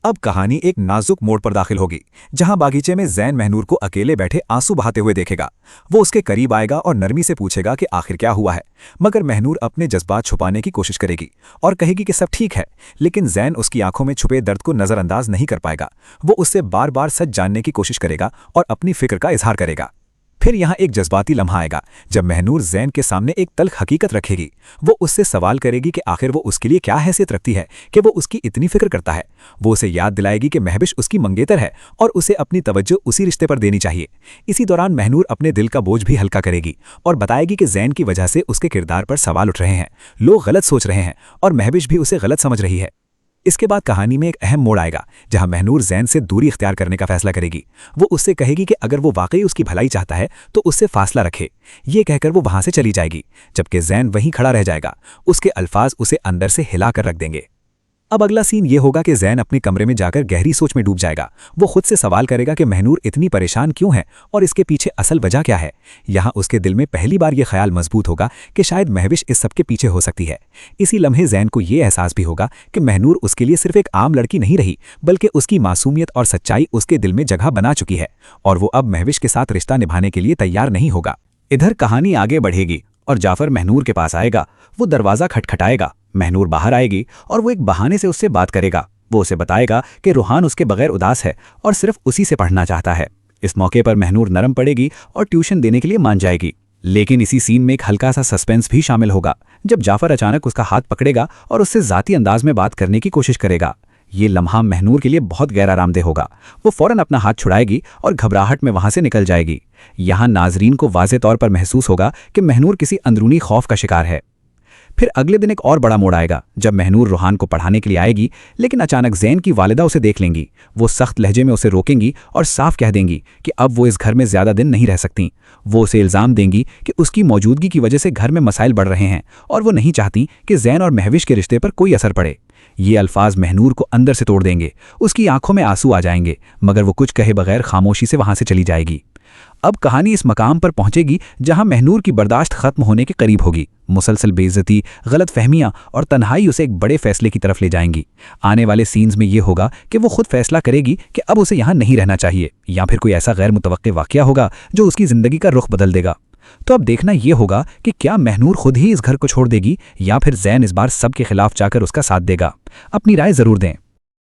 अब कहानी एक नाजुक मोड़ पर दाखिल होगी, जहां बागीचे में जैन महनूर को अकेले बैठे आंसू बहाते हुए देखेगा। वो उसके करीब आएगा और नरमी से पूछेगा कि आखिर क्या हुआ है, मगर महनूर अपने जज्बात छुपाने की कोशिश करेगी और कहेगी कि सब ठीक है। लेकिन जैन उसकी आंखों में छुपे दर्द को नजरअंदाज नहीं कर पाएगा। वो उससे बार बार सच जानने की कोशिश करेगा और अपनी फिक्र का इजहार करेगा। फिर यहाँ एक जज्बाती लम्हा आएगा जब महनूर जैन के सामने एक तल्ख हकीकत रखेगी। वो उससे सवाल करेगी कि आखिर वो उसके लिए क्या हैसियत रखती है कि वो उसकी इतनी फिक्र करता है। वो उसे याद दिलाएगी कि महविश उसकी मंगेतर है और उसे अपनी तवज्जो उसी रिश्ते पर देनी चाहिए। इसी दौरान महनूर अपने दिल का बोझ भी हल्का करेगी और बताएगी कि जैन की वजह से उसके किरदार पर सवाल उठ रहे हैं, लोग गलत सोच रहे हैं और महविश भी उसे गलत समझ रही है। इसके बाद कहानी में एक अहम मोड़ आएगा जहां महनूर जैन से दूरी इख्तियार करने का फैसला करेगी। वो उससे कहेगी कि अगर वो वाकई उसकी भलाई चाहता है तो उससे फासला रखे। ये कहकर वो वहां से चली जाएगी, जबकि जैन वहीं खड़ा रह जाएगा। उसके अल्फाज उसे अंदर से हिलाकर रख देंगे। अब अगला सीन ये होगा कि जैन अपने कमरे में जाकर गहरी सोच में डूब जाएगा। वो खुद से सवाल करेगा कि महनूर इतनी परेशान क्यों है और इसके पीछे असल वजह क्या है। यहाँ उसके दिल में पहली बार ये ख्याल मजबूत होगा कि शायद महविश इस सब के पीछे हो सकती है। इसी लम्हे जैन को ये एहसास भी होगा कि महनूर उसके लिए सिर्फ एक आम लड़की नहीं रही, बल्कि उसकी मासूमियत और सच्चाई उसके दिल में जगह बना चुकी है और वो अब महविश के साथ रिश्ता निभाने के लिए तैयार नहीं होगा। इधर कहानी आगे बढ़ेगी और जाफर महनूर के पास आएगा। वो दरवाज़ा खटखटाएगा। महनूर बाहर आएगी और वो एक बहाने से उससे बात करेगा। वो उसे बताएगा कि रूहान उसके बगैर उदास है और सिर्फ उसी से पढ़ना चाहता है। इस मौके पर महनूर नरम पड़ेगी और ट्यूशन देने के लिए मान जाएगी। लेकिन इसी सीन में एक हल्का सा सस्पेंस भी शामिल होगा जब जाफर अचानक उसका हाथ पकड़ेगा और उससे ज़ाती अंदाज में बात करने की कोशिश करेगा। ये लम्हा महनूर के लिए बहुत गैर आरामदेह होगा। वो फौरन अपना हाथ छुड़ाएगी और घबराहट में वहां से निकल जाएगी। यहाँ नाजरीन को वाज़े तौर पर महसूस होगा कि महनूर किसी अंदरूनी खौफ का शिकार है। फिर अगले दिन एक और बड़ा मोड़ आएगा जब महनूर रूहान को पढ़ाने के लिए आएगी, लेकिन अचानक जैन की वालिदा उसे देख लेंगी। वो सख्त लहजे में उसे रोकेंगी और साफ कह देंगी कि अब वो इस घर में ज़्यादा दिन नहीं रह सकती। वो उसे इल्ज़ाम देंगी कि उसकी मौजूदगी की वजह से घर में मसाइल बढ़ रहे हैं और वो नहीं चाहती कि जैन और महविश के रिश्ते पर कोई असर पड़े। ये अल्फाज महनूर को अंदर से तोड़ देंगे। उसकी आंखों में आंसू आ जाएंगे, मगर वो कुछ कहे बगैर खामोशी से वहां से चली जाएगी। अब कहानी इस मकाम पर पहुंचेगी जहां महनूर की बर्दाश्त खत्म होने के करीब होगी। मुसलसल बेइज्जती, गलत फहमियां और तन्हाई उसे एक बड़े फैसले की तरफ ले जाएंगी। आने वाले सीन्स में ये होगा कि वो खुद फैसला करेगी कि अब उसे यहाँ नहीं रहना चाहिए, या फिर कोई ऐसा गैर मुतवक्के वाकया होगा जो उसकी जिंदगी का रुख बदल देगा। तो अब देखना यह होगा कि क्या महनूर खुद ही इस घर को छोड़ देगी या फिर जैन इस बार सबके खिलाफ जाकर उसका साथ देगा। अपनी राय जरूर दें।